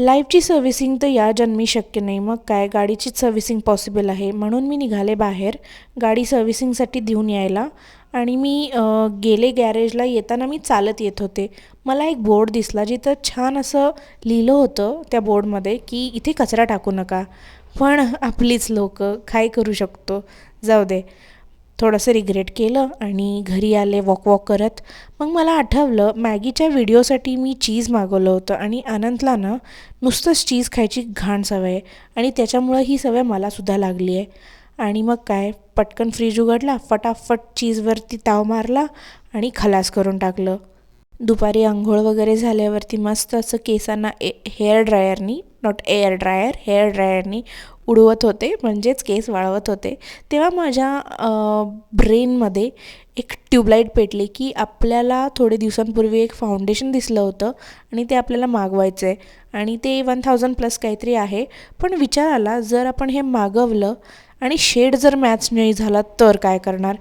लाईफची servicing तर या जन्मी शक्य नाही, मग काय गाडीचीच सर्व्हिसिंग पॉसिबल आहे. म्हणून मी निघाले बाहेर गाडी सर्व्हिसिंगसाठी देऊन यायला. आणि मी गेले गॅरेजला. येताना मी चालत येत होते. मला एक बोर्ड दिसला जिथं छान असं लिहिलं होतं त्या बोर्डमध्ये की इथे कचरा टाकू नका. पण आपलीच लोकं काय करू शकतो, जाऊ दे. थोडंसं रिग्रेट केलं आणि घरी आले वॉक करत. मग मला आठवलं मॅगीच्या व्हिडिओसाठी मी चीज मागवलं होतं आणि अनंतला ना नुसतंच चीज खायची घाण सवय आहे आणि त्याच्यामुळं ही सवय मलासुद्धा लागली आहे. आणि मग काय, पटकन फ्रीज उघडला, फटाफट चीजवरती ताव मारला आणि खलास करून टाकलं. दुपारी अंघोळ वगैरे झाल्यावरती मस्त असं केसांना हेअर ड्रायरनी, नॉट एअर ड्रायर, हेअर ड्रायरनी उडवत होते, म्हणजेच केस वाळवत होते. तेव्हा माझ्या ब्रेनमध्ये एक ट्यूबलाईट पेटली की आपल्याला थोडे दिवसांपूर्वी एक फाउंडेशन दिसलं होतं आणि ते आपल्याला मागवायचं आहे आणि ते 1000+ काहीतरी आहे. पण विचार आला, जर आपण हे मागवलं आणि शेड जर मॅच नाही झाला तर काय करणार?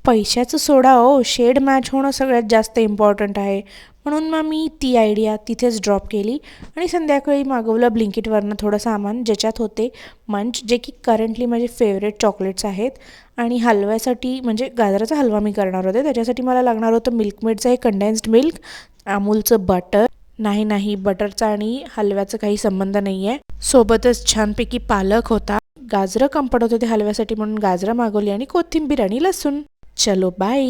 पैशाचं सोडा हो, शेड मॅच होणं सगळ्यात जास्त इम्पॉर्टंट आहे. म्हणून मग मी ती आयडिया तिथेच ड्रॉप केली आणि संध्याकाळी मागवलं ब्लिंकिटवरनं थोडं सामान, ज्याच्यात होते मंच, जे की करंटली माझे फेवरेट चॉकलेट्स आहेत. आणि हलव्यासाठी म्हणजे गाजराचा हलवा मी करणार होते, त्याच्यासाठी मला लागणार होतं मिल्कमेडचं हे कंडेन्स्ड मिल्क, अमूलचं बटर. नाही, बटरचा आणि हलव्याचा काही संबंध नाही आहे. सोबतच छानपैकी पालक होता. गाजरं कम पडत होते हलव्यासाठी म्हणून गाजरं मागवली आणि कोथिंबीर आणि लसूण. चलो बाय.